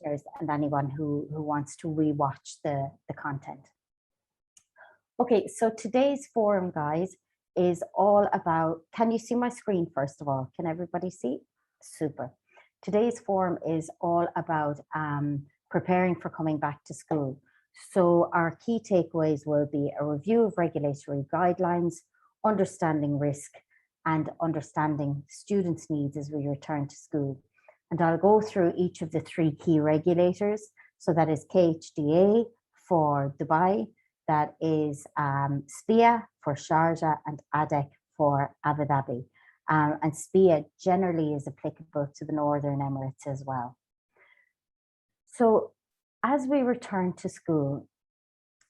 and anyone who wants to rewatch the content. Okay, so today's forum, guys, is all about, can you see my screen first of all? Can everybody see? Super. Today's forum is all about preparing for coming back to school. So our key takeaways will be a review of regulatory guidelines, understanding risk, and understanding students' needs as we return to school. And I'll go through each of the three key regulators. So that is KHDA for Dubai, that is SPIA for Sharjah, and ADEC for Abu Dhabi. And SPIA generally is applicable to the Northern Emirates as well. So as we return to school,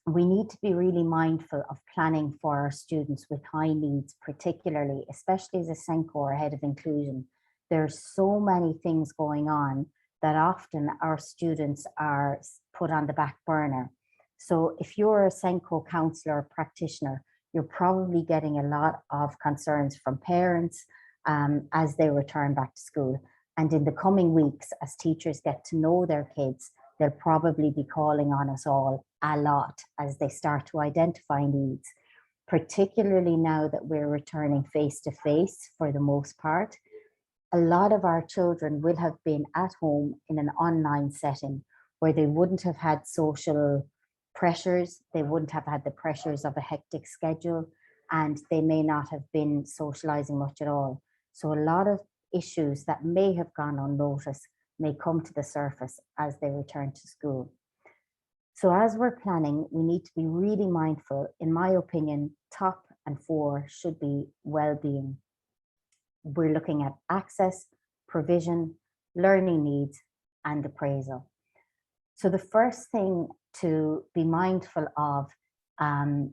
we need to be really mindful of planning for our students with high needs, particularly, especially as a SENCO ahead of inclusion. There's so many things going on that often our students are put on the back burner. So if you're a SENCO counsellor or practitioner, you're probably getting a lot of concerns from parents as they return back to school. And in the coming weeks, as teachers get to know their kids, they'll probably be calling on us all a lot as they start to identify needs, particularly now that we're returning face-to-face for the most part. A lot of our children will have been at home in an online setting where they wouldn't have had social pressures, they wouldn't have had the pressures of a hectic schedule, and they may not have been socializing much at all. So a lot of issues that may have gone unnoticed may come to the surface as they return to school. So as we're planning, we need to be really mindful. In my opinion, top and four should be well-being. We're looking at access, provision, learning needs, and appraisal. So the first thing to be mindful of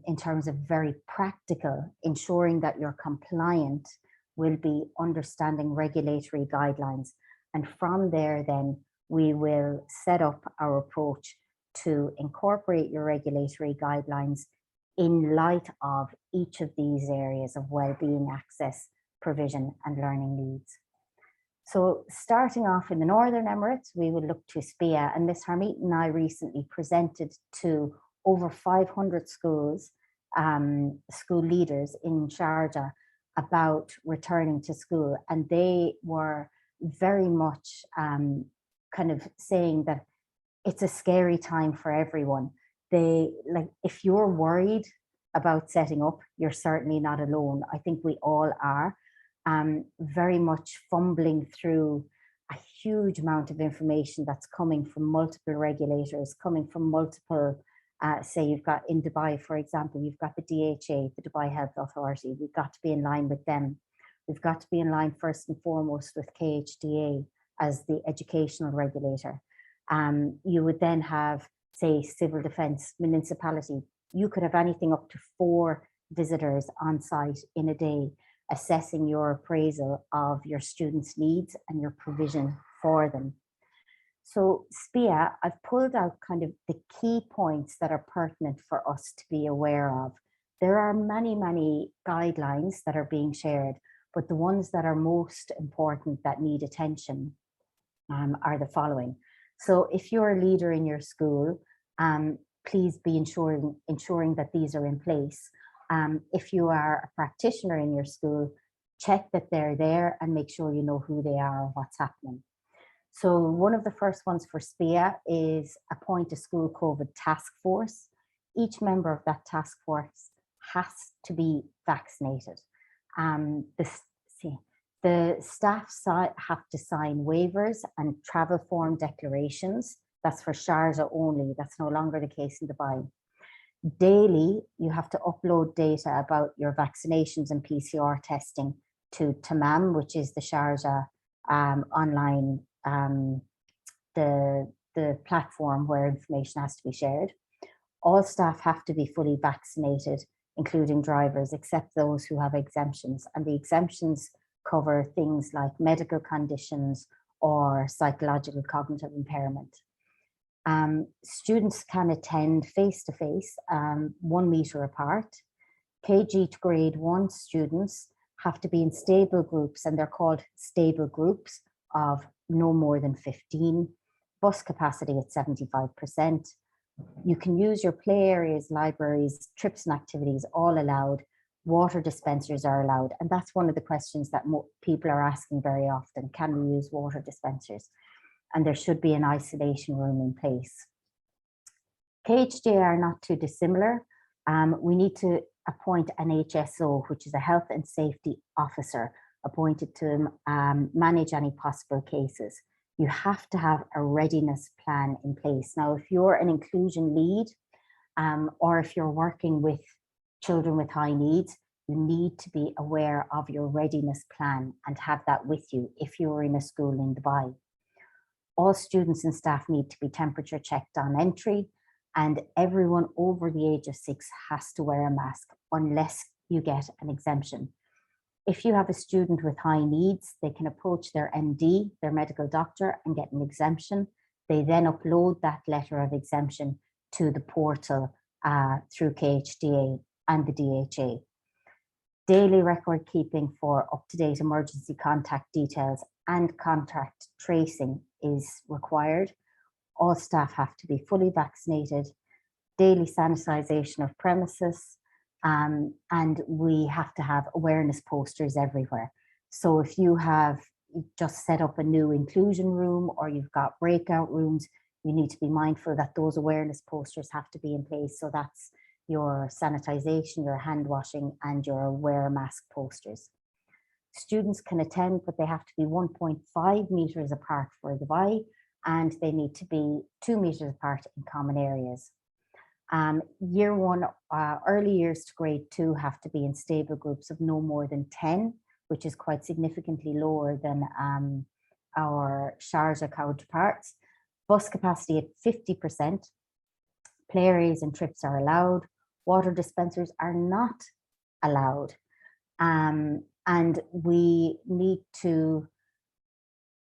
in terms of very practical, ensuring that you're compliant, will be understanding regulatory guidelines. And from there, then we will set up our approach to incorporate your regulatory guidelines in light of each of these areas of well-being, access, provision, and learning needs. So starting off in the Northern Emirates, we will look to SPIA, and Ms. Harmeet and I recently presented to over 500 schools, school leaders in Sharjah about returning to school, and they were very much kind of saying that it's a scary time for everyone. If you're worried about setting up, you're certainly not alone. I think we all are. Very much fumbling through a huge amount of information that's coming from multiple regulators, coming from multiple, say you've got in Dubai, for example, you've got the DHA, the Dubai Health Authority. We've got to be in line with them. We've got to be in line first and foremost with KHDA as the educational regulator. You would then have, say, civil defence, municipality. You could have anything up to 4 visitors on site in a day, assessing your appraisal of your students' needs and your provision for them. So SPIA, I've pulled out kind of the key points that are pertinent for us to be aware of. There are many, many guidelines that are being shared, but the ones that are most important that need attention are the following. So if you're a leader in your school, please be ensuring that these are in place. If you are a practitioner in your school, check that they're there and make sure you know who they are or what's happening. So one of the first ones for SPIA is appoint a school COVID task force. Each member of that task force has to be vaccinated. The staff have to sign waivers and travel form declarations. That's for Sharjah only. That's no longer the case in Dubai. Daily, you have to upload data about your vaccinations and PCR testing to Tamam, which is the Sharjah online, the platform where information has to be shared. All staff have to be fully vaccinated, including drivers, except those who have exemptions. And the exemptions cover things like medical conditions or psychological cognitive impairment. Students can attend face-to-face, 1 meter apart. KG to grade 1 students have to be in stable groups, and they're called stable groups of no more than 15. bus capacity at 75%. You can use your play areas, libraries, trips and activities, all allowed. Water dispensers are allowed. And that's one of the questions that people are asking very often. Can we use water dispensers? And there should be an isolation room in place. KHDA are not too dissimilar. We need to appoint an HSO, which is a health and safety officer, appointed to manage any possible cases. You have to have a readiness plan in place. Now, if you're an inclusion lead, or if you're working with children with high needs, you need to be aware of your readiness plan and have that with you if you're in a school in Dubai. All students and staff need to be temperature checked on entry, and everyone over the age of 6 has to wear a mask unless you get an exemption. If you have a student with high needs, they can approach their MD, their medical doctor, and get an exemption. They then upload that letter of exemption to the portal through KHDA and the DHA. Daily record keeping for up-to-date emergency contact details and contact tracing is required. All staff have to be fully vaccinated. Daily sanitization of premises. And we have to have awareness posters everywhere. So if you have just set up a new inclusion room or you've got breakout rooms, you need to be mindful that those awareness posters have to be in place. So that's your sanitization, your hand washing, and your wear a mask posters. Students can attend, but they have to be 1.5 meters apart for the Dhabi, and they need to be 2 meters apart in common areas. Year 1, early years to grade 2 have to be in stable groups of no more than 10, which is quite significantly lower than our Sharjah counterparts. Bus capacity at 50%. Play areas and trips are allowed. Water dispensers are not allowed. And we need to,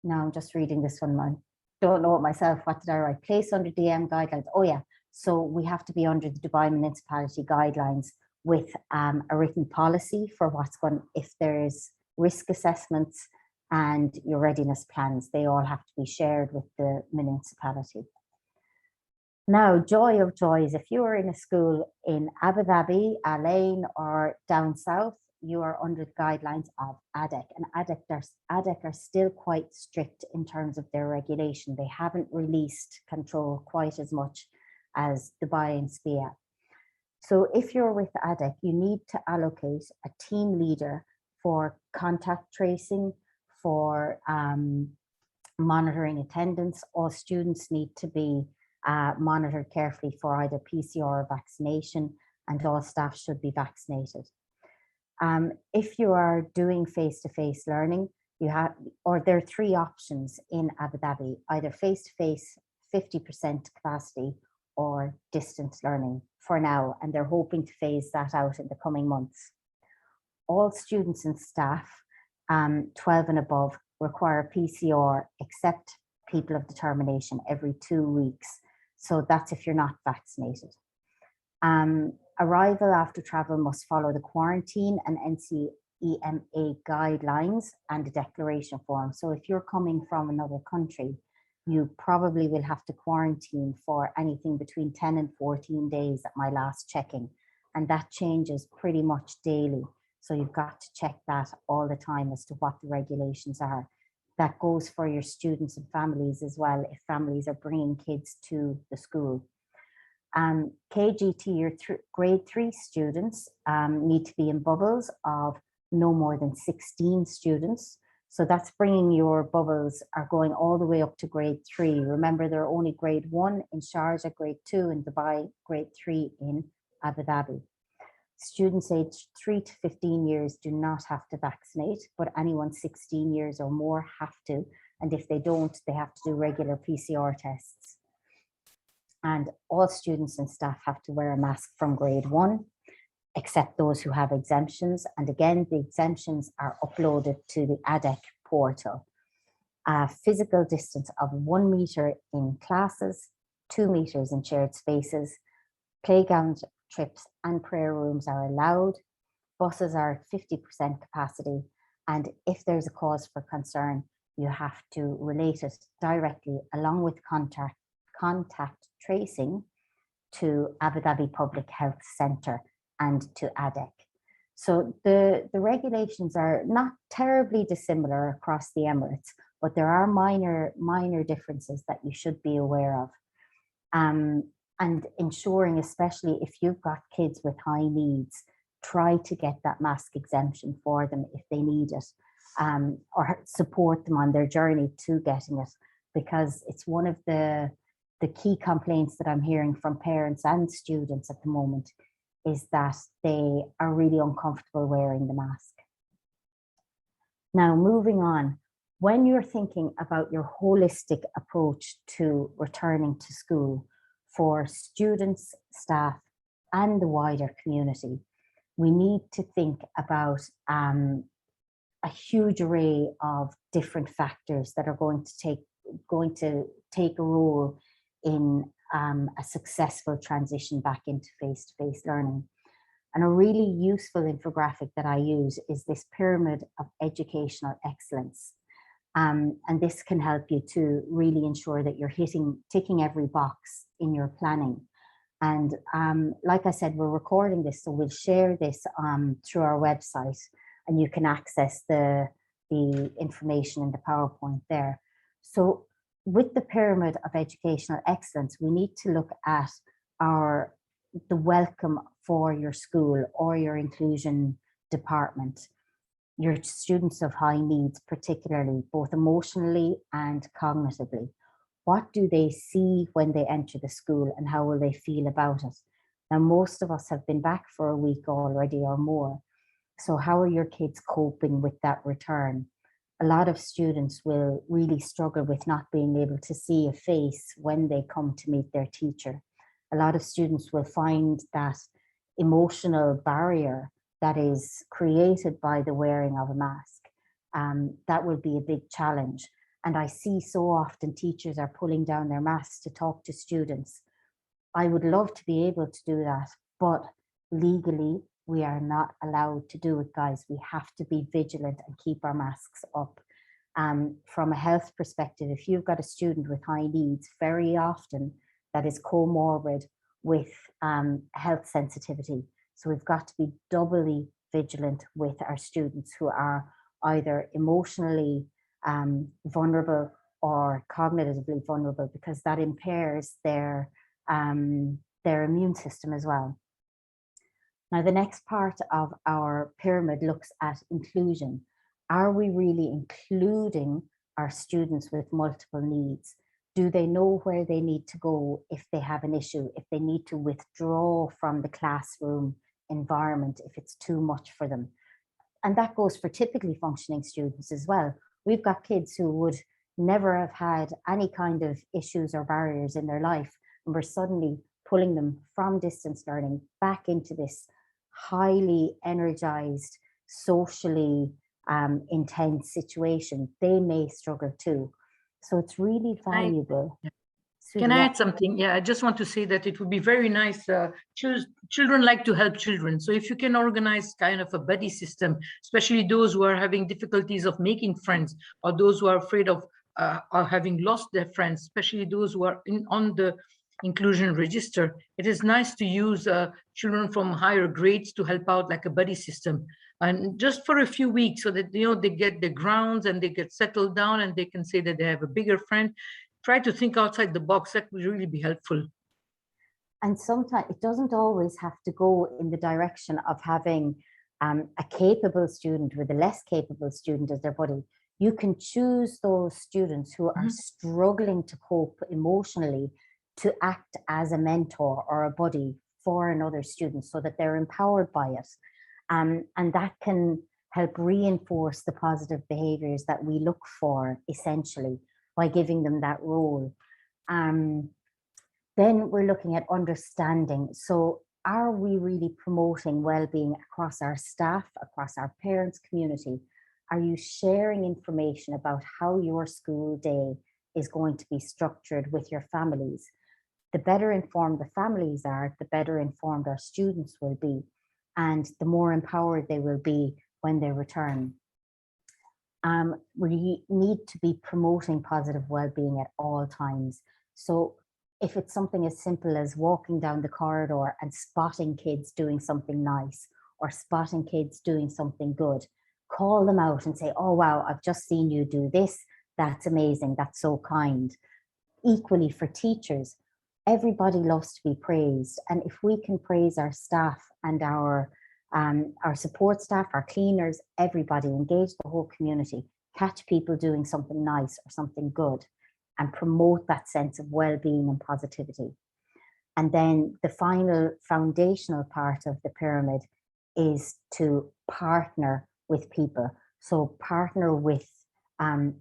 now I'm just reading this one, I don't know it myself, what did I write? Place under DM guidelines, oh yeah. So we have to be under the Dubai municipality guidelines with a written policy for what's going, if there's risk assessments and your readiness plans, they all have to be shared with the municipality. Now, joy of joys, if you are in a school in Abu Dhabi, Al Ain, or down south, you are under the guidelines of ADEC, and ADEC are still quite strict in terms of their regulation. They haven't released control quite as much as Dubai and SPIA. So if you're with ADEC, you need to allocate a team leader for contact tracing, for monitoring attendance. All students need to be monitored carefully for either PCR or vaccination, and all staff should be vaccinated. If you are doing face-to-face learning, you have, or there are 3 options in Abu Dhabi, either face-to-face, 50% capacity, or distance learning for now, and they're hoping to phase that out in the coming months. All students and staff 12 and above require PCR, except people of determination, every 2 weeks. So that's if you're not vaccinated. Arrival after travel must follow the quarantine and NCEMA guidelines and a declaration form. So if you're coming from another country, you probably will have to quarantine for anything between 10 and 14 days at my last checking. And that changes pretty much daily. So you've got to check that all the time as to what the regulations are. That goes for your students and families as well, if families are bringing kids to the school. KGT, your grade 3 students need to be in bubbles of no more than 16 students. So that's bringing your bubbles are going all the way up to grade 3. Remember, they're only grade 1 in Sharjah, grade 2 in Dubai, grade 3 in Abu Dhabi. Students aged 3 to 15 years do not have to vaccinate, but anyone 16 years or more have to. And if they don't, they have to do regular PCR tests. And all students and staff have to wear a mask from grade 1, except those who have exemptions. And again, the exemptions are uploaded to the ADEC portal. Physical distance of 1 meter in classes, 2 meters in shared spaces. Playground trips and prayer rooms are allowed. Buses are at 50% capacity. And if there's a cause for concern, you have to relate it directly along with contact tracing to Abu Dhabi Public Health Centre and to ADEC. So the regulations are not terribly dissimilar across the Emirates, but there are minor differences that you should be aware of. And ensuring, especially if you've got kids with high needs, try to get that mask exemption for them if they need it, or support them on their journey to getting it, because it's one of the key complaints that I'm hearing from parents and students at the moment is that they are really uncomfortable wearing the mask. Now, moving on, when you're thinking about your holistic approach to returning to school for students, staff, and the wider community, we need to think about a huge array of different factors that are going to take a role in a successful transition back into face-to-face learning. And a really useful infographic that I use is this pyramid of educational excellence. And this can help you to really ensure that you're ticking every box in your planning. And like I said, we're recording this, so we'll share this through our website, and you can access the information in the PowerPoint there. So with the pyramid of educational excellence, we need to look at the welcome for your school or your inclusion department, your students of high needs, particularly both emotionally and cognitively. What do they see when they enter the school, and how will they feel about it? Now, most of us have been back for a week already or more. So how are your kids coping with that return? A lot of students will really struggle with not being able to see a face when they come to meet their teacher. A lot of students will find that emotional barrier that is created by the wearing of a mask. That will be a big challenge. And I see so often teachers are pulling down their masks to talk to students. I would love to be able to do that, but legally, we are not allowed to do it, guys. We have to be vigilant and keep our masks up. From a health perspective, if you've got a student with high needs, very often that is comorbid with health sensitivity. So we've got to be doubly vigilant with our students who are either emotionally vulnerable or cognitively vulnerable, because that impairs their immune system as well. Now, the next part of our pyramid looks at inclusion. Are we really including our students with multiple needs? Do they know where they need to go if they have an issue, if they need to withdraw from the classroom environment, if it's too much for them? And that goes for typically functioning students as well. We've got kids who would never have had any kind of issues or barriers in their life, and we're suddenly pulling them from distance learning back into this highly energized, socially intense situation. They may struggle too. So it's really valuable. Can I add something? Yeah, I just want to say that it would be very nice. Children like to help children. So if you can organize kind of a buddy system, especially those who are having difficulties of making friends, or those who are afraid of having lost their friends, especially those who are on the inclusion register, it is nice to use children from higher grades to help out, like a buddy system, and just for a few weeks, so that they get the grounds and they get settled down and they can say that they have a bigger friend. Try to think outside the box. That would really be helpful. And sometimes it doesn't always have to go in the direction of having a capable student with a less capable student as their buddy. You can choose those students who are struggling to cope emotionally to act as a mentor or a buddy for another student, so that they're empowered by it. And that can help reinforce the positive behaviors that we look for, essentially, by giving them that role. Then we're looking at understanding. So are we really promoting well-being across our staff, across our parents' community? Are you sharing information about how your school day is going to be structured with your families? The better informed the families are, the better informed our students will be, and the more empowered they will be when they return. We need to be promoting positive well-being at all times. So if it's something as simple as walking down the corridor and spotting kids doing something nice or spotting kids doing something good, call them out and say, oh, wow, I've just seen you do this. That's amazing. That's so kind. Equally for teachers, everybody loves to be praised. And if we can praise our staff and our support staff, our cleaners, everybody, engage the whole community, catch people doing something nice or something good, and promote that sense of well-being and positivity. And then the final foundational part of the pyramid is to partner with people. So partner with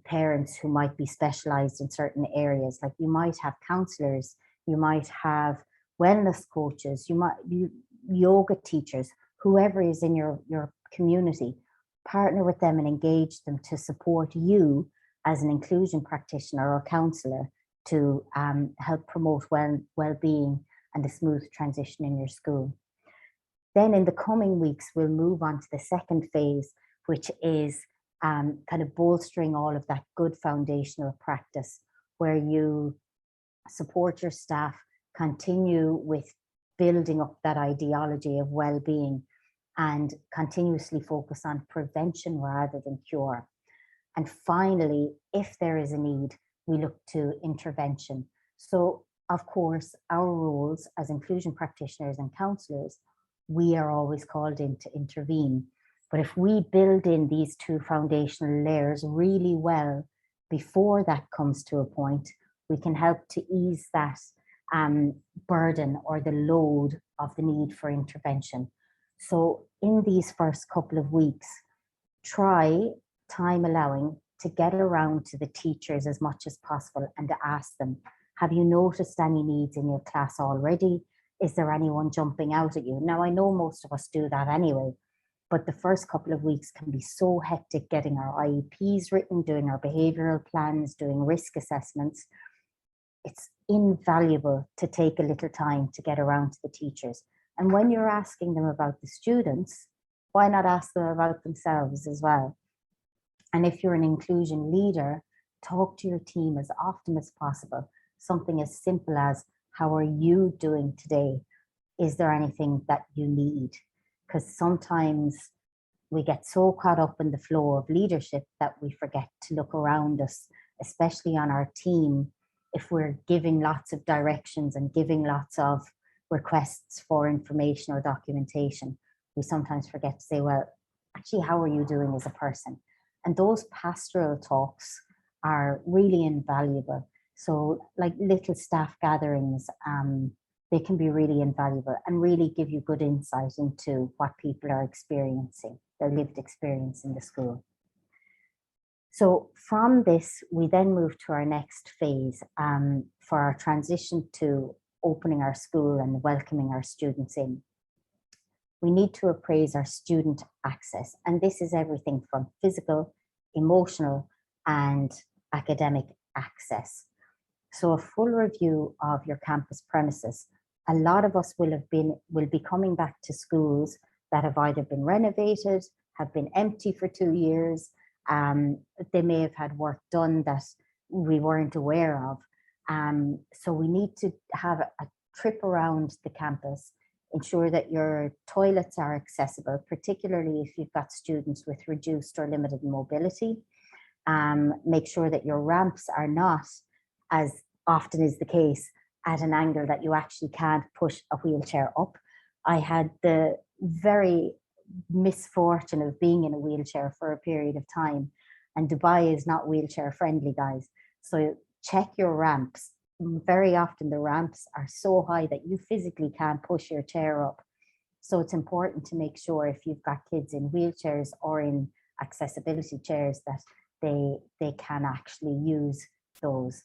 parents who might be specialized in certain areas. Like you might have counselors, you might have wellness coaches, yoga teachers, whoever is in your community. Partner with them and engage them to support you as an inclusion practitioner or counselor to help promote well-being and a smooth transition in your school. Then in the coming weeks, we'll move on to the second phase, which is kind of bolstering all of that good foundational practice, where you support your staff, continue with building up that ideology of well-being, and continuously focus on prevention rather than cure. And finally, if there is a need, we look to intervention. So, of course, our roles as inclusion practitioners and counsellors, we are always called in to intervene. But if we build in these two foundational layers really well before that comes to a point, we can help to ease that burden or the load of the need for intervention. So in these first couple of weeks, try, time allowing, to get around to the teachers as much as possible and to ask them, have you noticed any needs in your class already? Is there anyone jumping out at you? Now, I know most of us do that anyway, but the first couple of weeks can be so hectic getting our IEPs written, doing our behavioural plans, doing risk assessments. It's invaluable to take a little time to get around to the teachers. And when you're asking them about the students, why not ask them about themselves as well? And if you're an inclusion leader, talk to your team as often as possible. Something as simple as, how are you doing today? Is there anything that you need? Because sometimes we get so caught up in the flow of leadership that we forget to look around us, especially on our team. If we're giving lots of directions and giving lots of requests for information or documentation, we sometimes forget to say, well, actually, how are you doing as a person? And those pastoral talks are really invaluable. So like little staff gatherings, they can be really invaluable and really give you good insight into what people are experiencing, their lived experience in the school. So from this, we then move to our next phase for our transition to opening our school and welcoming our students in. We need to appraise our student access, and this is everything from physical, emotional, and academic access. So a full review of your campus premises. A lot of us will be coming back to schools that have either been renovated, have been empty for 2 years. They may have had work done that we weren't aware of. So we need to have a trip around the campus, ensure that your toilets are accessible, particularly if you've got students with reduced or limited mobility. Make sure that your ramps are not, as often is the case, at an angle that you actually can't push a wheelchair up. I had the very misfortune of being in a wheelchair for a period of time, and Dubai is not wheelchair friendly, guys. So check your ramps. Very often the ramps are so high that you physically can't push your chair up. So it's important to make sure, if you've got kids in wheelchairs or in accessibility chairs, that they can actually use those.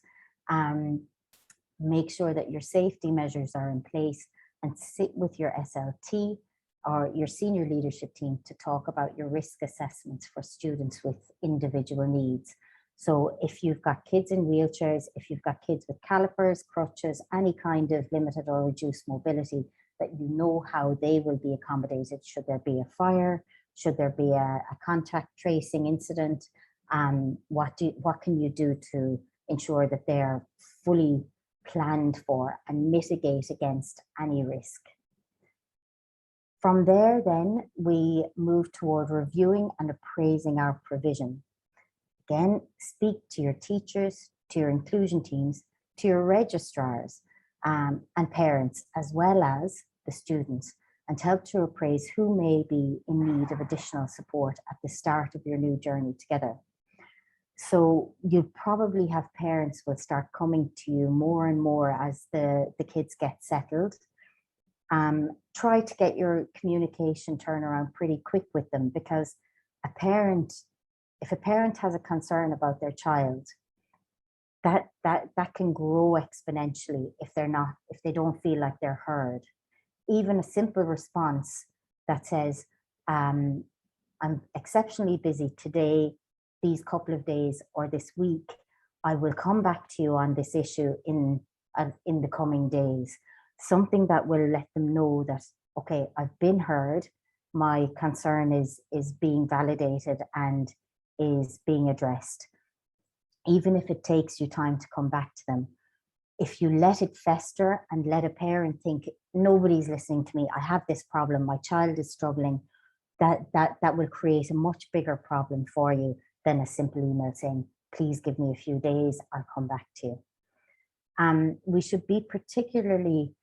Make sure that your safety measures are in place, and sit with your SLT or your senior leadership team to talk about your risk assessments for students with individual needs. So if you've got kids in wheelchairs, if you've got kids with calipers, crutches, any kind of limited or reduced mobility, that you know how they will be accommodated should there be a fire, should there be a contact tracing incident, What can you do to ensure that they're fully planned for and mitigate against any risk? From there, then, we move toward reviewing and appraising our provision. Again, speak to your teachers, to your inclusion teams, to your registrars, and parents, as well as the students, and help to appraise who may be in need of additional support at the start of your new journey together. So you'll probably have parents will start coming to you more and more as the kids get settled. Try to get your communication turnaround pretty quick with them, because if a parent has a concern about their child, that can grow exponentially if they don't feel like they're heard. Even a simple response that says, I'm exceptionally busy today, these couple of days, or this week. I will come back to you on this issue in the coming days. Something that will let them know that, okay, I've been heard, my concern is being validated and is being addressed. Even if it takes you time to come back to them. If you let it fester and let a parent think, nobody's listening to me, I have this problem, my child is struggling, that will create a much bigger problem for you than a simple email saying, please give me a few days, I'll come back to you. We should be particularly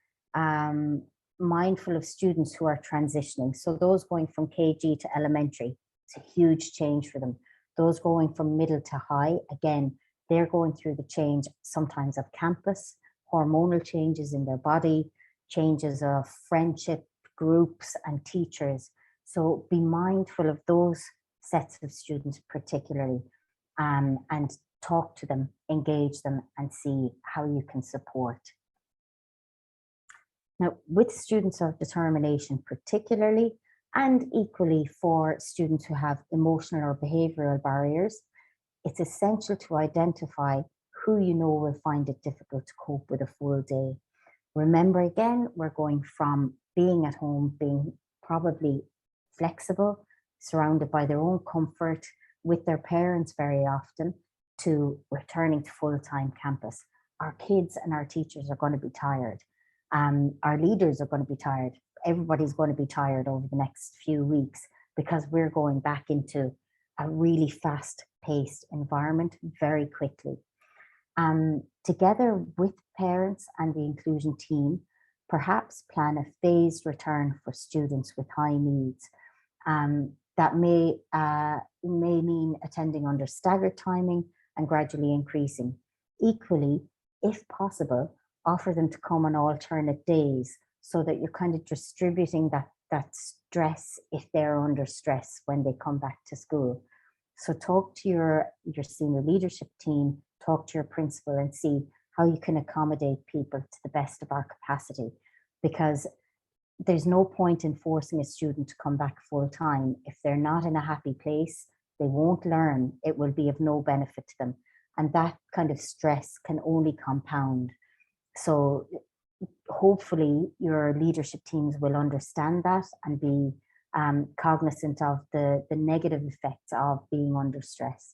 mindful of students who are transitioning. So those going from KG to elementary, it's a huge change for them. Those going from middle to high, again, they're going through the change sometimes of campus, hormonal changes in their body, changes of friendship groups and teachers. So be mindful of those sets of students particularly, and talk to them, engage them, and see how you can support. Now, with students of determination particularly, and equally for students who have emotional or behavioral barriers, it's essential to identify who you know will find it difficult to cope with a full day. Remember, again, we're going from being at home, being probably flexible, surrounded by their own comfort, with their parents very often, to returning to full-time campus. Our kids and our teachers are going to be tired. Our leaders are going to be tired. Everybody's going to be tired over the next few weeks, because we're going back into a really fast-paced environment very quickly. Together with parents and the inclusion team, perhaps plan a phased return for students with high needs. That may mean attending under staggered timing and gradually increasing. Equally, if possible, offer them to come on alternate days, so that you're kind of distributing that stress if they're under stress when they come back to school. So talk to your senior leadership team, talk to your principal, and see how you can accommodate people to the best of our capacity, because there's no point in forcing a student to come back full time. If they're not in a happy place, they won't learn. It will be of no benefit to them. And that kind of stress can only compound. So hopefully your leadership teams will understand that and be cognizant of the negative effects of being under stress.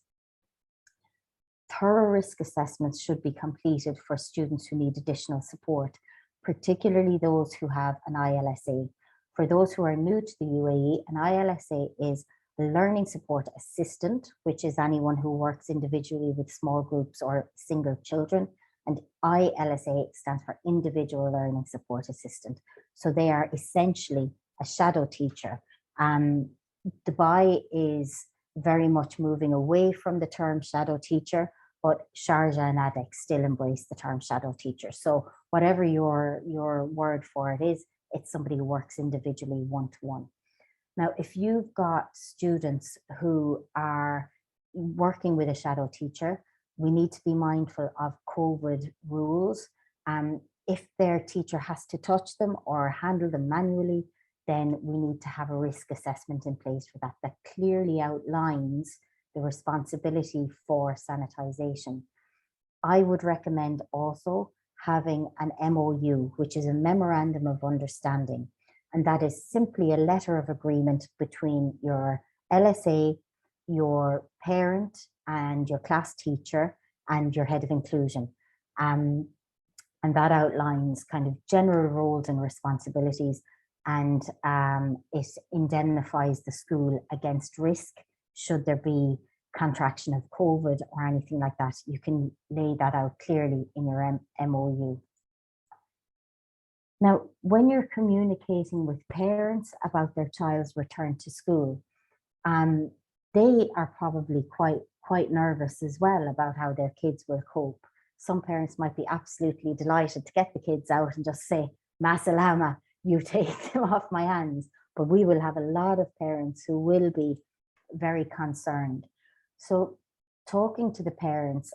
Thorough risk assessments should be completed for students who need additional support, particularly those who have an ILSA. For those who are new to the UAE, an ILSA is a learning support assistant, which is anyone who works individually with small groups or single children. And ILSA stands for Individual Learning Support Assistant. So they are essentially a shadow teacher. Dubai is very much moving away from the term shadow teacher, but Sharjah and ADEC still embrace the term shadow teacher. So whatever your word for it is, it's somebody who works individually one-to-one. Now, if you've got students who are working with a shadow teacher, we need to be mindful of COVID rules. If their teacher has to touch them or handle them manually, then we need to have a risk assessment in place for that clearly outlines the responsibility for sanitization. I would recommend also having an MOU, which is a memorandum of understanding. And that is simply a letter of agreement between your LSA, your parent, and your class teacher and your head of inclusion. And that outlines kind of general roles and responsibilities, and it indemnifies the school against risk should there be contraction of COVID or anything like that. You can lay that out clearly in your MOU. Now, when you're communicating with parents about their child's return to school, they are probably quite nervous as well about how their kids will cope. Some parents might be absolutely delighted to get the kids out and just say, "Ma salama, you take them off my hands." But we will have a lot of parents who will be very concerned. So talking to the parents,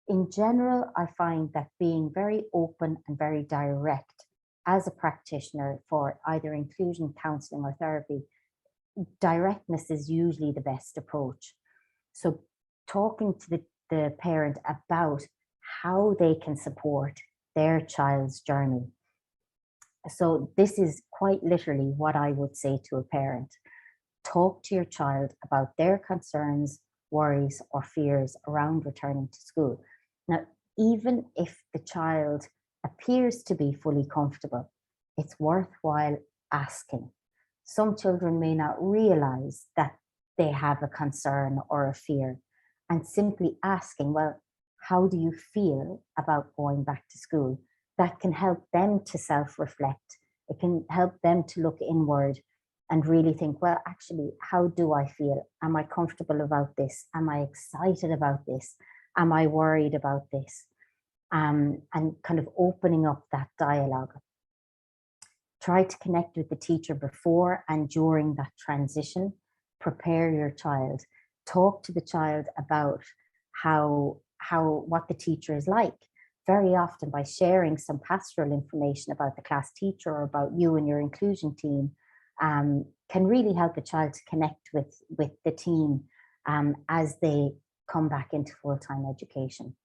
in general, I find that being very open and very direct as a practitioner for either inclusion counselling or therapy, directness is usually the best approach. So talking to the parent about how they can support their child's journey. So this is quite literally what I would say to a parent. Talk to your child about their concerns, worries, or fears around returning to school. Now, even if the child appears to be fully comfortable, it's worthwhile asking. Some children may not realize that they have a concern or a fear, and simply asking, well, how do you feel about going back to school? That can help them to self-reflect. It can help them to look inward and really think, well, actually, how do I feel? Am I comfortable about this? Am I excited about this? Am I worried about this? And kind of opening up that dialogue. Try to connect with the teacher before and during that transition. Prepare your child. Talk to the child about what the teacher is like. Very often by sharing some pastoral information about the class teacher or about you and your inclusion team, can really help a child to connect with the team as they come back into full-time education.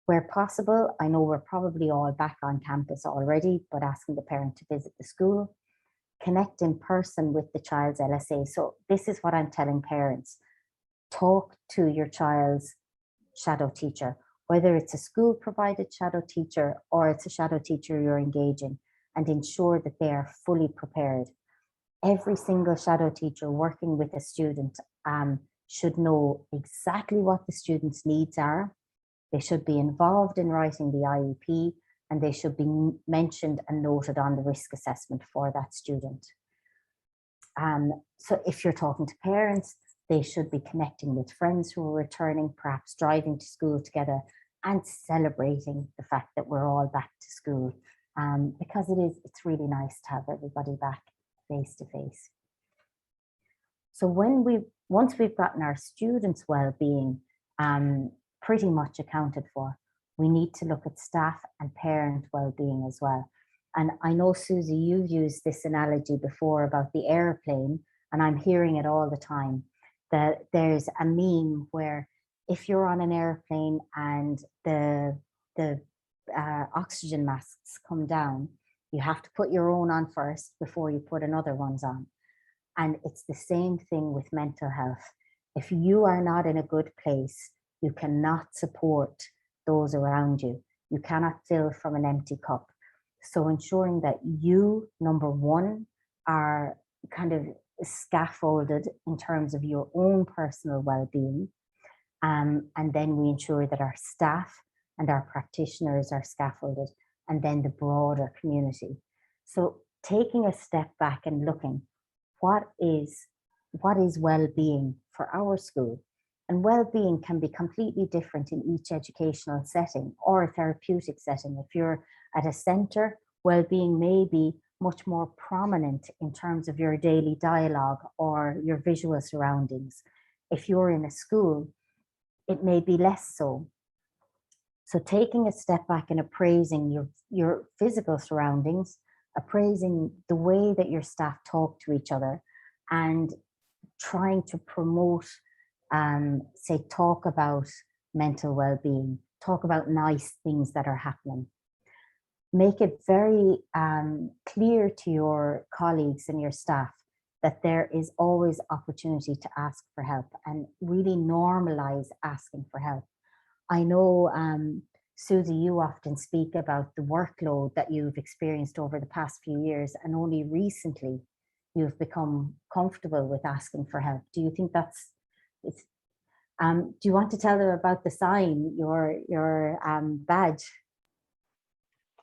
Where possible, I know we're probably all back on campus already, but asking the parent to visit the school, connect in person with the child's LSA. So this is what I'm telling parents. Talk to your child's shadow teacher, whether it's a school provided shadow teacher or it's a shadow teacher you're engaging, and ensure that they are fully prepared. Every single shadow teacher working with a student should know exactly what the student's needs are. They should be involved in writing the IEP, and they should be mentioned and noted on the risk assessment for that student. So if you're talking to parents, they should be connecting with friends who are returning, perhaps driving to school together and celebrating the fact that we're all back to school, because it's really nice to have everybody back face to face. So once we've gotten our students' well-being pretty much accounted for, we need to look at staff and parent well-being as well. And I know, Susie, you've used this analogy before about the airplane, and I'm hearing it all the time, that there's a meme where if you're on an airplane and the oxygen masks come down, you have to put your own on first before you put another one's on. And it's the same thing with mental health. If you are not in a good place, you cannot support those around you. You cannot fill from an empty cup. So ensuring that you, number one, are kind of scaffolded in terms of your own personal well-being. And then we ensure that our staff and our practitioners are scaffolded, and then the broader community. So taking a step back and looking, what is well-being for our school? And well-being can be completely different in each educational setting or a therapeutic setting. If you're at a centre, well-being may be much more prominent in terms of your daily dialogue or your visual surroundings. If you're in a school, it may be less so. So taking a step back and appraising your physical surroundings, appraising the way that your staff talk to each other, and trying to promote, talk about mental well-being, talk about nice things that are happening. Make it very clear to your colleagues and your staff that there is always opportunity to ask for help and really normalize asking for help. I know, Susie, you often speak about the workload that you've experienced over the past few years, and only recently you've become comfortable with asking for help. Do you think that's, do you want to tell them about the sign, your badge?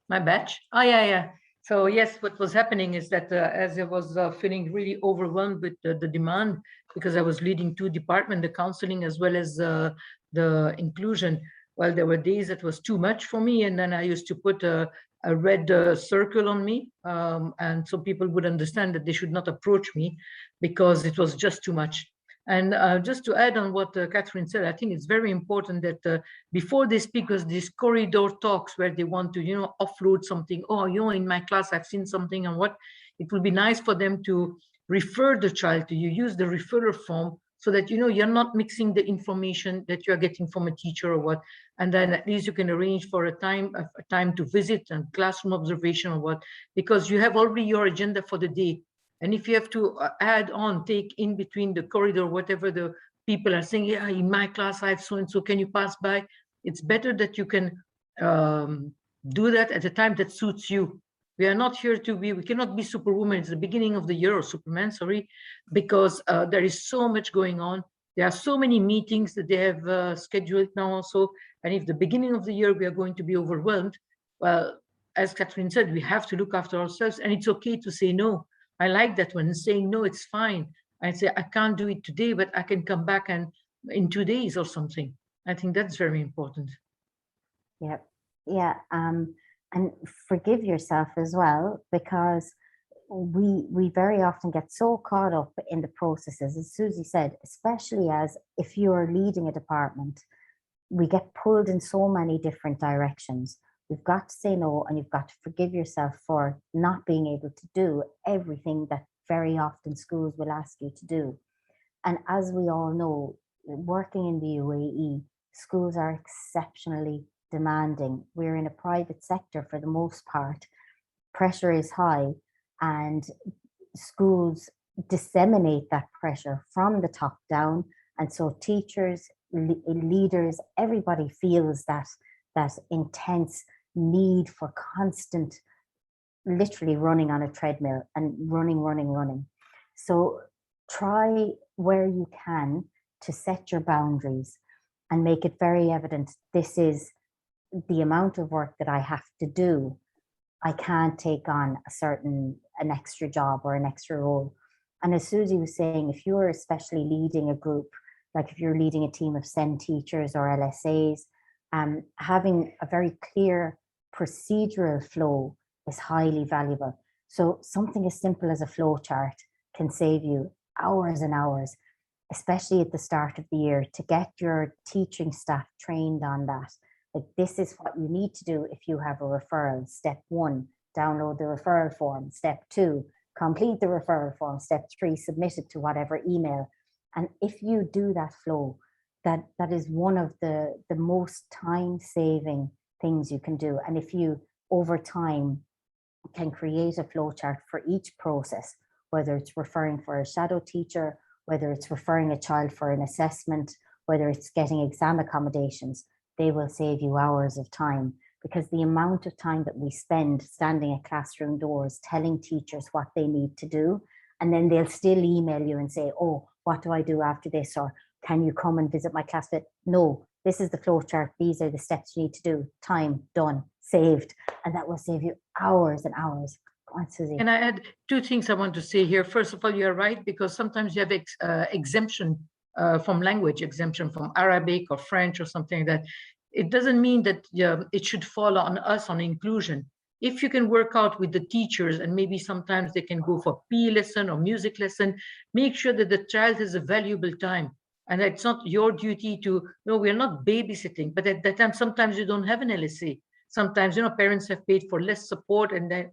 My badge? Oh, yeah. So yes, what was happening is that as I was feeling really overwhelmed with the demand, because I was leading 2 departments, the counseling as well as the inclusion. Well, there were days that was too much for me, and then I used to put a red circle on me, and so people would understand that they should not approach me because it was just too much. And just to add on what Catherine said, I think it's very important that before they speak, because these corridor talks where they want to, offload something. Oh, in my class, I've seen something, and what it will be nice for them to refer the child to you, use the referral form, so that you're not mixing the information that you're getting from a teacher or what, and then at least you can arrange for a time to visit and classroom observation or what, because you have already your agenda for the day. And if you have to add on, take in between the corridor, whatever the people are saying, yeah, in my class I have so and so, can you pass by? It's better that you can do that at a time that suits you. We are not here we cannot be Superwoman. It's the beginning of the year, or Superman, sorry, because there is so much going on. There are so many meetings that they have scheduled now also. And if the beginning of the year we are going to be overwhelmed, well, as Catherine said, we have to look after ourselves, and it's okay to say no. I like that when saying no, it's fine. I say, I can't do it today, but I can come back and in 2 days or something. I think that's very important. Yeah. And forgive yourself as well, because we very often get so caught up in the processes, as Susie said, especially as if you're leading a department, we get pulled in so many different directions. We've got to say no, and you've got to forgive yourself for not being able to do everything that very often schools will ask you to do. And as we all know, working in the UAE, schools are exceptionally demanding. We're in a private sector for the most part. Pressure is high, and schools disseminate that pressure from the top down. And so teachers, leaders, everybody feels that intense need for constant, literally running on a treadmill and running. So try where you can to set your boundaries and make it very evident, this is the amount of work that I have to do. I can't take on an extra job or an extra role. And as Susie was saying, if you're especially leading a group, like if you're leading a team of SEND teachers or LSAs, having a very clear procedural flow is highly valuable. So something as simple as a flow chart can save you hours and hours, especially at the start of the year, to get your teaching staff trained on that. Like, this is what you need to do if you have a referral. Step 1, download the referral form. Step 2, complete the referral form. Step 3, submit it to whatever email. And if you do that flow, that is one of the most time-saving things you can do. And if you, over time, can create a flow chart for each process, whether it's referring for a shadow teacher, whether it's referring a child for an assessment, whether it's getting exam accommodations, they will save you hours of time, because the amount of time that we spend standing at classroom doors telling teachers what they need to do, and then they'll still email you and say, oh, what do I do after this? Or can you come and visit my class? No, this is the flow chart. These are the steps you need to do. Time, done, saved. And that will save you hours and hours. Go on, Susie. And I add 2 things I want to say here. First of all, you're right, because sometimes you have exemption from language, exemption from Arabic or French or something like that. It doesn't mean that it should fall on us on inclusion. If you can work out with the teachers, and maybe sometimes they can go for PE lesson or music lesson, make sure that the child has a valuable time. And it's not your duty to, no, we're not babysitting, but at that time, sometimes you don't have an LSA. Sometimes, parents have paid for less support, and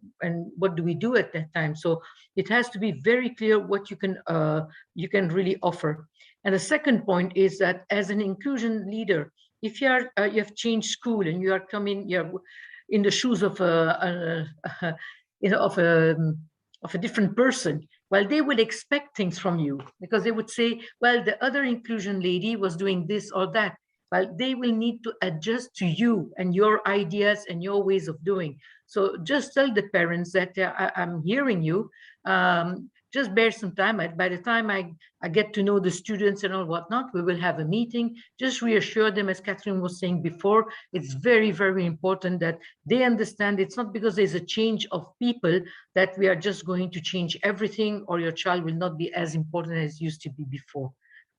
what do we do at that time? So it has to be very clear what you can really offer. And the second point is that as an inclusion leader, if you have changed school and you are coming, you're in the shoes of a of a different person, well, they would expect things from you because they would say, well, the other inclusion lady was doing this or that. Well, they will need to adjust to you and your ideas and your ways of doing. So just tell the parents that I'm hearing you. Just bear some time. By the time I get to know the students and all whatnot, we will have a meeting. Just reassure them, as Catherine was saying before, it's very, very important that they understand it's not because there's a change of people that we are just going to change everything, or your child will not be as important as used to be before.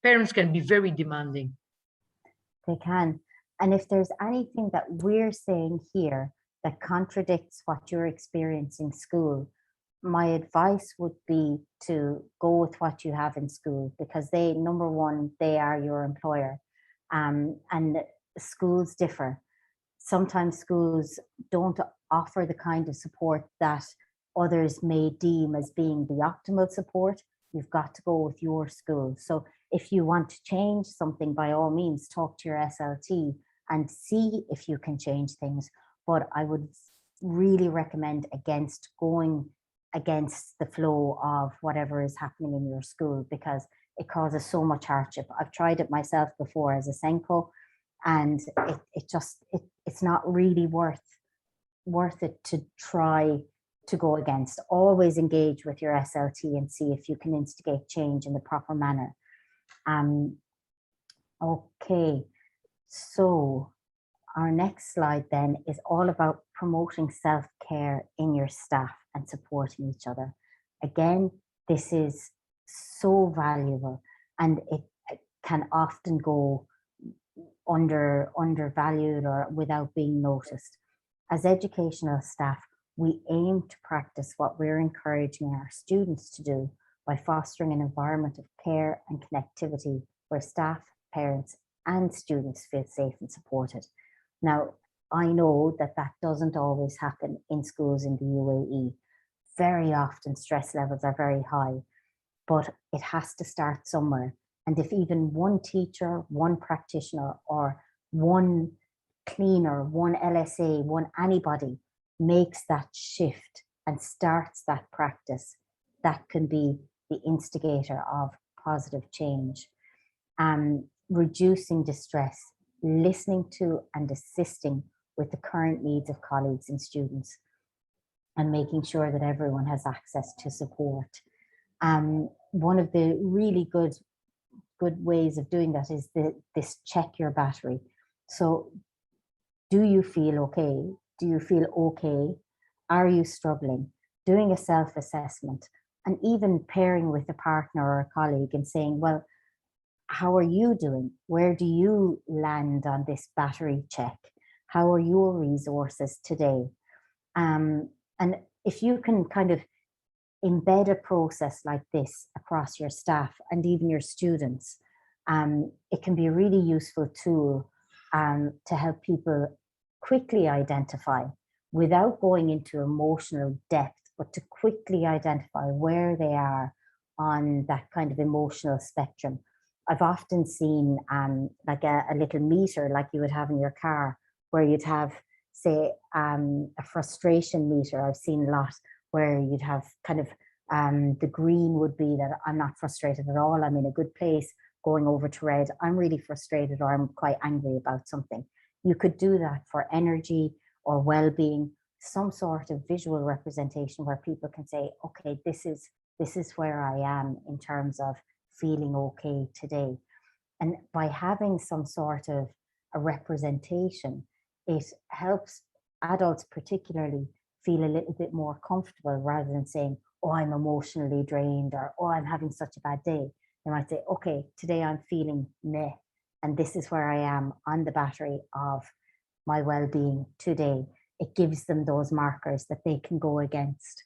Parents can be very demanding. They can. And if there's anything that we're saying here that contradicts what you're experiencing in school, my advice would be to go with what you have in school, because they, number one, they are your employer. And schools differ. Sometimes schools don't offer the kind of support that others may deem as being the optimal support. You've got to go with your school. So if you want to change something, by all means, talk to your SLT and see if you can change things. But I would really recommend against going against the flow of whatever is happening in your school, because it causes so much hardship. I've tried it myself before as a Senko, and it's not really worth it to try to go against. Always engage with your SLT and see if you can instigate change in the proper manner. Okay, so our next slide then is all about promoting self-care in your staff and supporting each other. Again, this is so valuable, and it can often go undervalued or without being noticed. As educational staff, we aim to practice what we're encouraging our students to do by fostering an environment of care and connectivity where staff, parents, and students feel safe and supported. Now, I know that that doesn't always happen in schools in the UAE. Very often stress levels are very high, but it has to start somewhere. And if even one teacher, one practitioner, or one cleaner, one LSA, one anybody makes that shift and starts that practice, that can be the instigator of positive change. Reducing distress, listening to and assisting with the current needs of colleagues and students, and making sure that everyone has access to support. One of the really good ways of doing that is this check your battery. So do you feel okay? Do you feel okay? Are you struggling? Doing a self-assessment, and even pairing with a partner or a colleague and saying, well, how are you doing? Where do you land on this battery check? How are your resources today? And if you can kind of embed a process like this across your staff and even your students, it can be a really useful tool to help people quickly identify, without going into emotional depth, but to quickly identify where they are on that kind of emotional spectrum. I've often seen like a little meter like you would have in your car, where you'd have, say, a frustration meter. I've seen a lot where you'd have kind of the green would be that I'm not frustrated at all, I'm in a good place, going over to red, I'm really frustrated or I'm quite angry about something. You could do that for energy or well-being, some sort of visual representation where people can say, okay, this is where I am in terms of feeling okay today. And by having some sort of a representation, it helps adults particularly feel a little bit more comfortable, rather than saying, oh, I'm emotionally drained, or oh, I'm having such a bad day. They might say, okay, today I'm feeling meh, and this is where I am on the battery of my well-being today. It gives them those markers that they can go against.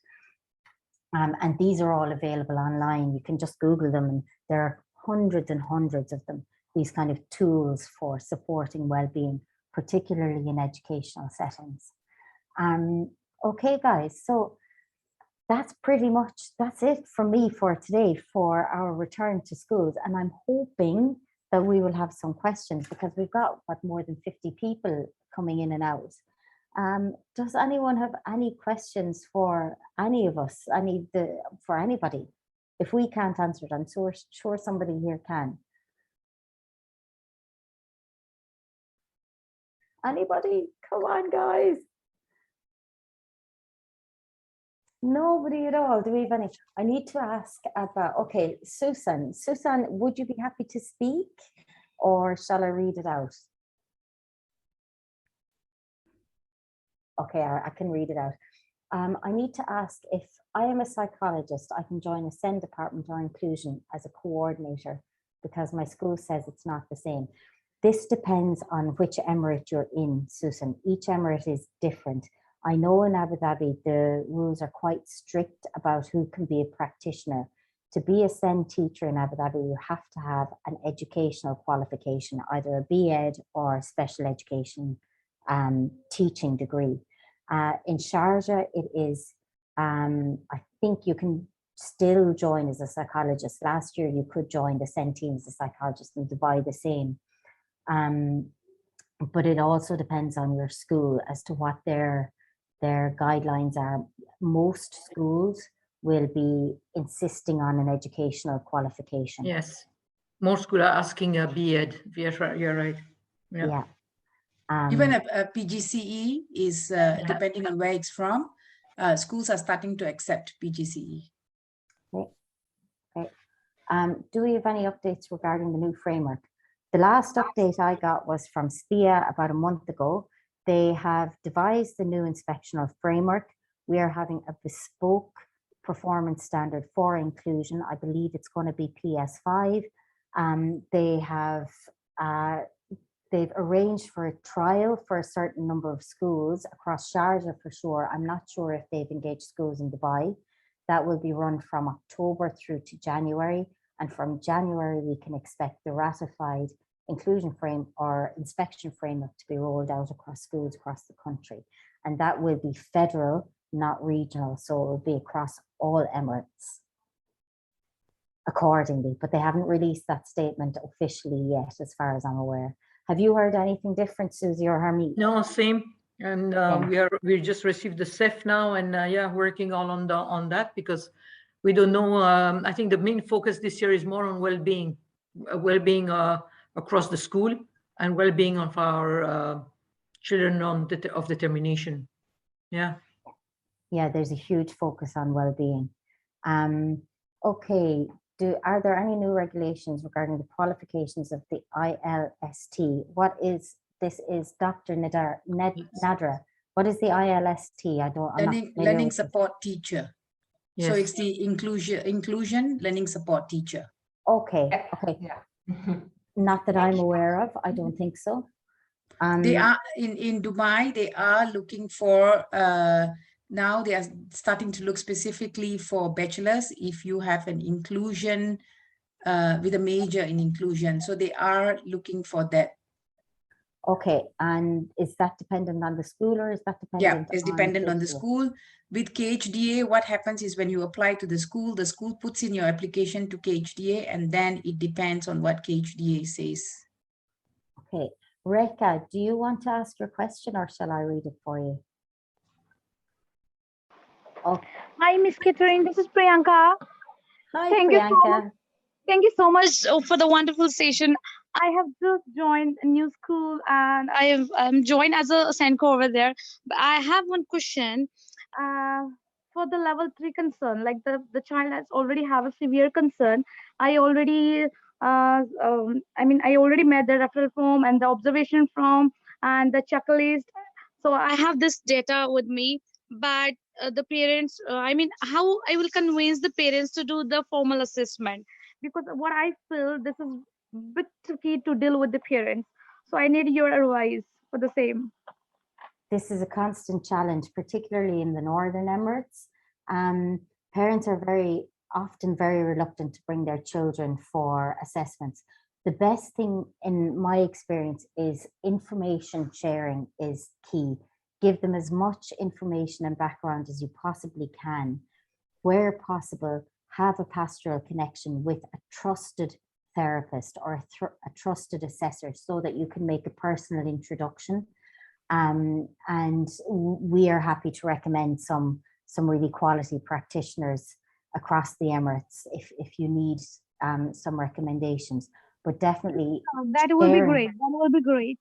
And these are all available online. You can just Google them, and there are hundreds and hundreds of them, these kind of tools for supporting well-being, particularly in educational settings. Okay, guys, so that's it from me for today for our return to schools. And I'm hoping that we will have some questions, because we've got more than 50 people coming in and out. Does anyone have any questions for any of us? For anybody? If we can't answer it, I'm sure somebody here can. Anybody? Come on, guys. Nobody at all. Do we have any? I need to ask about, okay, Susan. Susan, would you be happy to speak or shall I read it out? Okay, I can read it out. I need to ask if I am a psychologist, I can join a SEND department or inclusion as a coordinator because my school says it's not the same. This depends on which emirate you're in, Susan. Each emirate is different. I know in Abu Dhabi, the rules are quite strict about who can be a practitioner. To be a SEND teacher in Abu Dhabi, you have to have an educational qualification, either a BEd or a special education teaching degree. In Sharjah, it is, I think you can still join as a psychologist. Last year, you could join the SEND team as a psychologist, and Dubai the same. But it also depends on your school as to what their guidelines are. Most schools will be insisting on an educational qualification. Yes, most schools are asking a BEd. You're right. Yeah. Even a PGCE is depending on where it's from. Schools are starting to accept PGCE. Okay. Okay. Do we have any updates regarding the new framework? The last update I got was from SPIA about a month ago. They have devised the new inspectional framework. We are having a bespoke performance standard for inclusion. I believe it's going to be PS5. They've arranged for a trial for a certain number of schools across Sharjah for sure. I'm not sure if they've engaged schools in Dubai. That will be run from October through to January. And from January, we can expect the ratified inclusion frame or inspection framework to be rolled out across schools across the country. And that will be federal, not regional. So it will be across all emirates accordingly. But they haven't released that statement officially yet, as far as I'm aware. Have you heard anything different, Susie or Harmeet? No, same. And we just received the CEF now, and yeah, working all on that because we don't know. I think the main focus this year is more on well-being across the school and well-being of our children of determination. Yeah. Yeah, there's a huge focus on well-being. Okay. Are there any new regulations regarding the qualifications of the ILST? What is this? Is Dr. Nadra? What is the ILST? Learning support teacher. Yes. So it's the inclusion learning support teacher. Okay. Okay. Yeah. Not that I'm aware of. I don't think so. They are in Dubai. They are looking for. Now they are starting to look specifically for bachelors if you have an inclusion with a major in inclusion. So they are looking for that. Okay, and is that dependent on the school or is that dependent? Yeah, it's dependent on the school. With KHDA, what happens is when you apply to the school puts in your application to KHDA and then it depends on what KHDA says. Okay, Reka, do you want to ask your question or shall I read it for you? Okay. Hi, Miss Catherine. This is Priyanka. Hi, Priyanka. Thank you so much for the wonderful session. I have just joined a new school and I am joined as a SENCO over there. But I have one question for the level 3 concern. Like the child has already have a severe concern. I already I already met the referral form and the observation form and the checklist. So I have this data with me, but the parents, how I will convince the parents to do the formal assessment, because what I feel this is a bit tricky to deal with the parents. So I need your advice for the same. This is a constant challenge, particularly in the Northern Emirates. Parents are very often very reluctant to bring their children for assessments. The best thing in my experience is information sharing is key. Give them as much information and background as you possibly can. Where possible, have a pastoral connection with a trusted therapist or a trusted assessor so that you can make a personal introduction. And we are happy to recommend some really quality practitioners across the Emirates if you need some recommendations. But definitely that will be great. That will be great.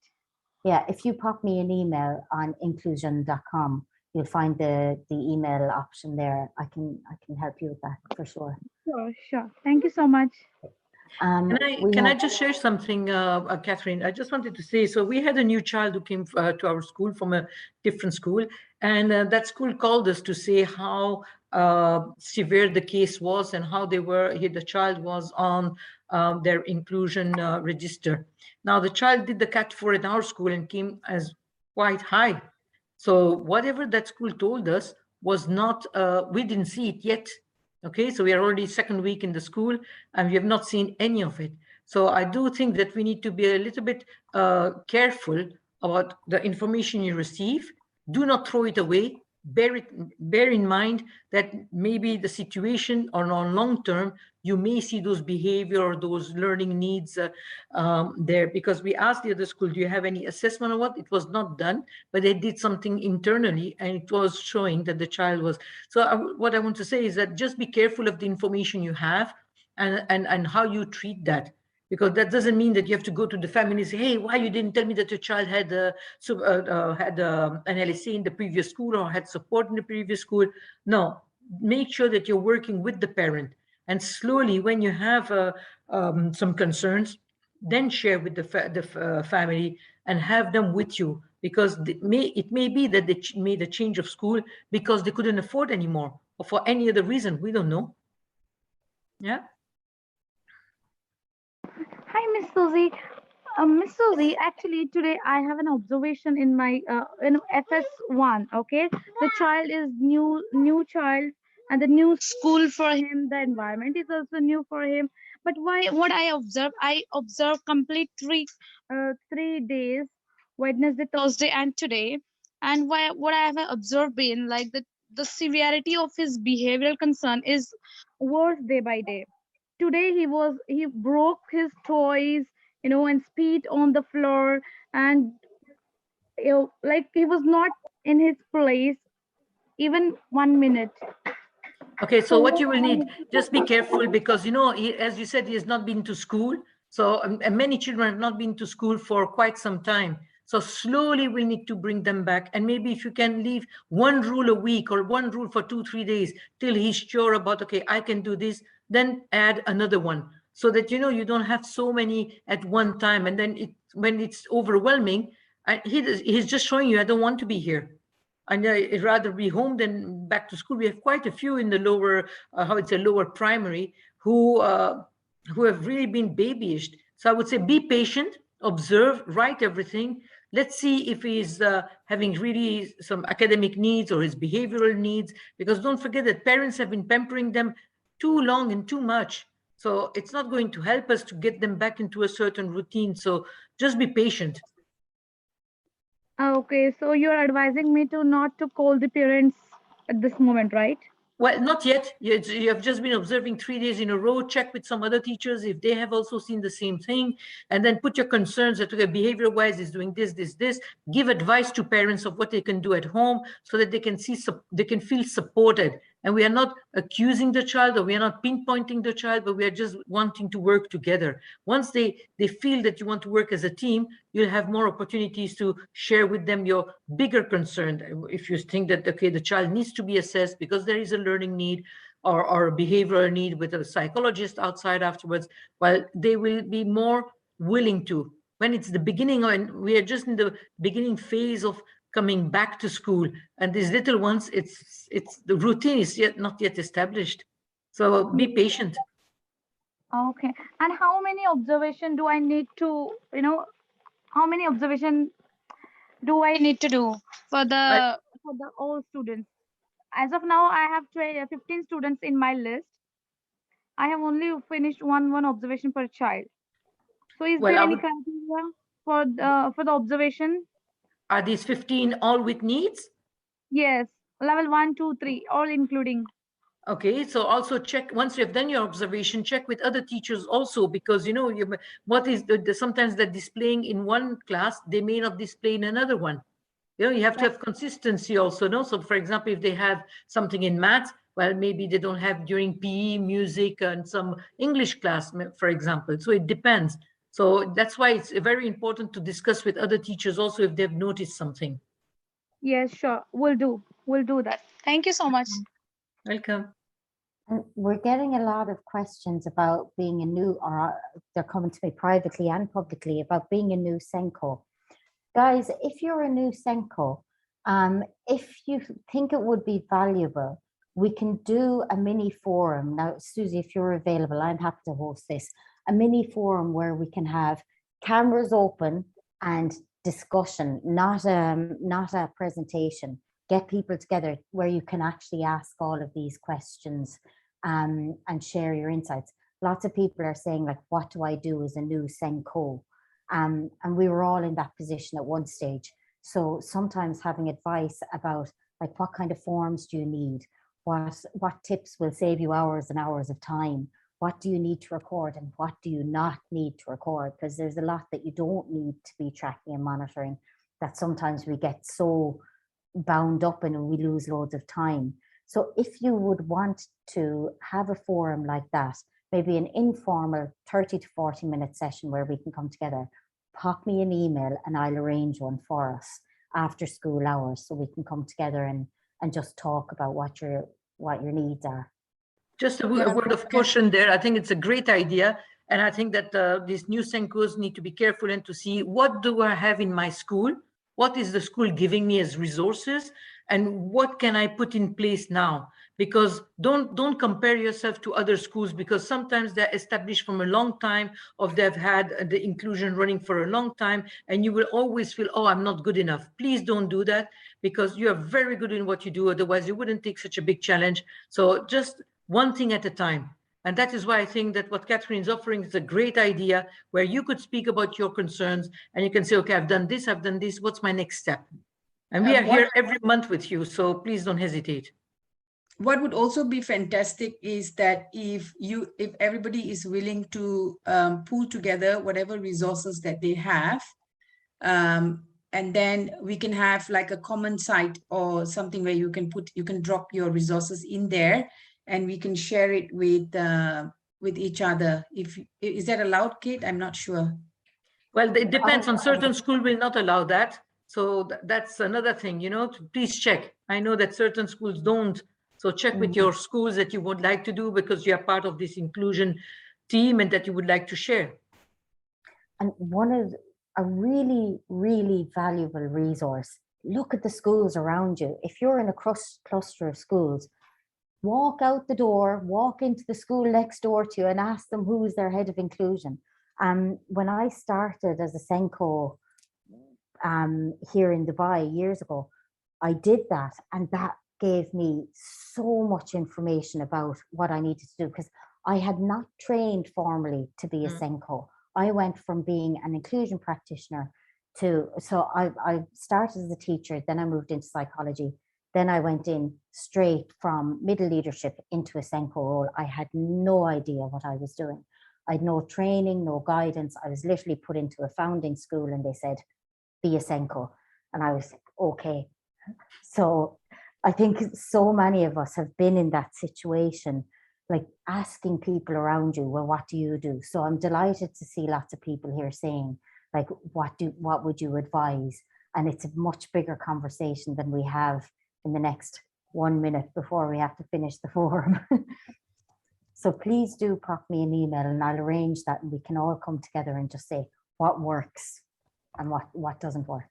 Yeah, if you pop me an email on incluzun.com, you'll find the email option there. I can help you with that for sure. Sure. Thank you so much. Can I just share something, Catherine? I just wanted to say, so we had a new child who came to our school from a different school, and that school called us to say how severe the case was and how the child was on their inclusion register. Now, the child did the CAT4 in our school and came as quite high. So whatever that school told us was not, we didn't see it yet. Okay, so we are already second week in the school and we have not seen any of it. So I do think that we need to be a little bit careful about the information you receive. Do not throw it away. Bear in mind that maybe the situation or on long term, you may see those behavior or those learning needs there, because we asked the other school, do you have any assessment or what? It was not done, but they did something internally and it was showing that the child was. So what I want to say is that just be careful of the information you have and how you treat that. Because that doesn't mean that you have to go to the family and say, hey, why you didn't tell me that your child had an LSA in the previous school or had support in the previous school? No, make sure that you're working with the parent. And slowly, when you have some concerns, then share with the family and have them with you. Because it may be that they made a change of school because they couldn't afford anymore or for any other reason. We don't know. Yeah. Hi, Miss Susie. Miss Susie, actually today I have an observation in my in FS1. Okay, the child is new child, and the new school for him. The environment is also new for him. But what I observe complete three days, Wednesday, Thursday, and today. And what I have observed been like the severity of his behavioral concern is worse day by day. Today he broke his toys, and spit on the floor, and like he was not in his place even 1 minute. Okay, so what you will need, just be careful because, as you said, he has not been to school. So and many children have not been to school for quite some time. So slowly we need to bring them back. And maybe if you can leave one rule a week or one rule for 2-3 days till he's sure about, okay, I can do this, then add another one so that, you don't have so many at one time. And then when it's overwhelming, he's just showing you, I don't want to be here. And I'd rather be home than back to school. We have quite a few in the lower, lower primary who have really been babyish. So I would say be patient, observe, write everything. Let's see if he's having really some academic needs or his behavioral needs, because don't forget that parents have been pampering them too long and too much. So it's not going to help us to get them back into a certain routine. So just be patient. Okay, so you're advising me to not to call the parents at this moment, right? Well, not yet. You have just been observing 3 days in a row. Check with some other teachers if they have also seen the same thing, and then put your concerns that, okay, behavior-wise is doing this. Give advice to parents of what they can do at home so that they can feel supported. And we are not accusing the child or we are not pinpointing the child, but we are just wanting to work together. Once they feel that you want to work as a team, you'll have more opportunities to share with them your bigger concern. If you think that, okay, the child needs to be assessed because there is a learning need or a behavioral need with a psychologist outside afterwards, well, they will be more willing to. When it's the beginning, and we are just in the beginning phase of coming back to school, and these little ones, it's the routine is not yet established. So be patient. Okay, and how many observation do I need to, how many observation do I need to do for the all students? As of now, I have 15 students in my list. I have only finished one observation per child. So is there any criteria for the observation? Are these 15 all with needs? Yes, level 1, 2, 3, all including. Okay, so also check, once you have done your observation, check with other teachers also, because what is sometimes they're displaying in one class, they may not display in another one. You have to have consistency also, no? So for example, if they have something in math, well, maybe they don't have during PE, music, and some English class, for example. So it depends. So that's why it's very important to discuss with other teachers also if they've noticed something. Yes, sure. We'll do that. Thank you so much. Welcome. And we're getting a lot of questions about being a new, or they're coming to me privately and publicly about being a new Senko. Guys, if you're a new Senko, if you think it would be valuable, we can do a mini forum. Now, Susie, if you're available, I'm happy to host this. A mini forum where we can have cameras open and discussion, not a presentation. Get people together where you can actually ask all of these questions and share your insights. Lots of people are saying, like, what do I do as a new Senko? And we were all in that position at one stage. So sometimes having advice about, like, what kind of forms do you need? What tips will save you hours and hours of time? What do you need to record and what do you not need to record? Because there's a lot that you don't need to be tracking and monitoring that sometimes we get so bound up in and we lose loads of time. So if you would want to have a forum like that, maybe an informal 30 to 40 minute session where we can come together, pop me an email and I'll arrange one for us after school hours so we can come together and just talk about what your needs are. Just a word of caution there. I think it's a great idea. And I think that these new Senkos need to be careful and to see, what do I have in my school? What is the school giving me as resources? And what can I put in place now? Because don't compare yourself to other schools, because sometimes they're established from a long time, or they've had the inclusion running for a long time, and you will always feel, oh, I'm not good enough. Please don't do that, because you are very good in what you do. Otherwise, you wouldn't take such a big challenge. So just one thing at a time. And that is why I think that what Catherine is offering is a great idea, where you could speak about your concerns and you can say, okay, I've done this, what's my next step? And we are here every month with you, so please don't hesitate. What would also be fantastic is that if everybody is willing to pool together whatever resources that they have, and then we can have like a common site or something where you can drop your resources in there, and we can share it with each other. Is that allowed, Kate? I'm not sure. Well, it depends. On certain schools will not allow that. So that's another thing, please check. I know that certain schools don't. So check with your schools that you would like to do, because you are part of this inclusion team and that you would like to share. And one of a really, really valuable resource, look at the schools around you. If you're in a cluster of schools, walk out the door, walk into the school next door to you and ask them who is their head of inclusion. When I started as a Senko here in Dubai years ago, I did that, and that gave me so much information about what I needed to do, because I had not trained formally to be a Senko. I went from being an inclusion practitioner so I started as a teacher, then I moved into psychology, then I went in straight from middle leadership into a Senko role. I had no idea what I was doing. I had no training, no guidance. I was literally put into a founding school and they said, be a Senko. And I was okay. So I think so many of us have been in that situation, like asking people around you, well, what do you do? So I'm delighted to see lots of people here saying, like, what would you advise? And it's a much bigger conversation than we have in the next 1 minute before we have to finish the forum. So please do pop me an email and I'll arrange that, and we can all come together and just say what works and what doesn't work.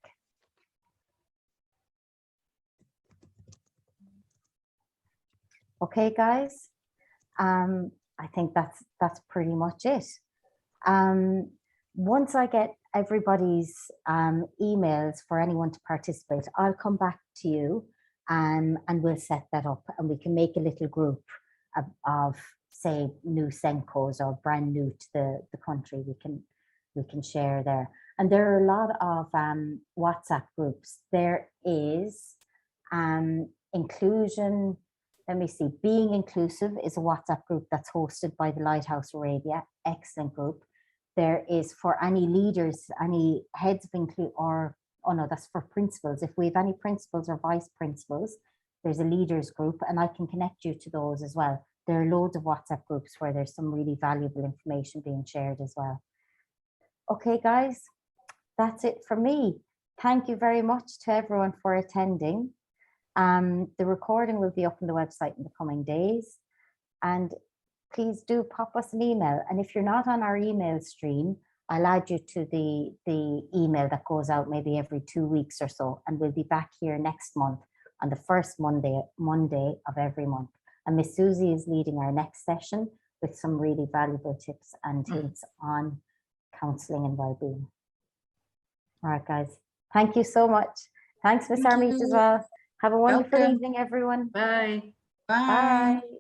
Okay, guys, I think that's pretty much it. Once I get everybody's emails for anyone to participate, I'll come back to you and we'll set that up, and we can make a little group of say new Senkos or brand new to the country. We can share there. And there are a lot of WhatsApp groups. There is Inclusion, let me see, Being Inclusive is a WhatsApp group that's hosted by the Lighthouse Arabia, excellent group. There is, for any leaders, any heads of or oh no, that's for principals. If we have any principals or vice principals, there's a leaders group, and I can connect you to those as well. There are loads of WhatsApp groups where there's some really valuable information being shared as well. Okay, guys, that's it from me. Thank you very much to everyone for attending. The recording will be up on the website in the coming days. And please do pop us an email. And if you're not on our email stream, I'll add you to the email that goes out maybe every 2 weeks or so. And we'll be back here next month on the first Monday of every month. And Miss Susie is leading our next session with some really valuable tips and hints on counselling and well-being. All right, guys. Thank you so much. Thanks, Miss Armit, as well. Have a wonderful evening, everyone. Bye. Bye. Bye.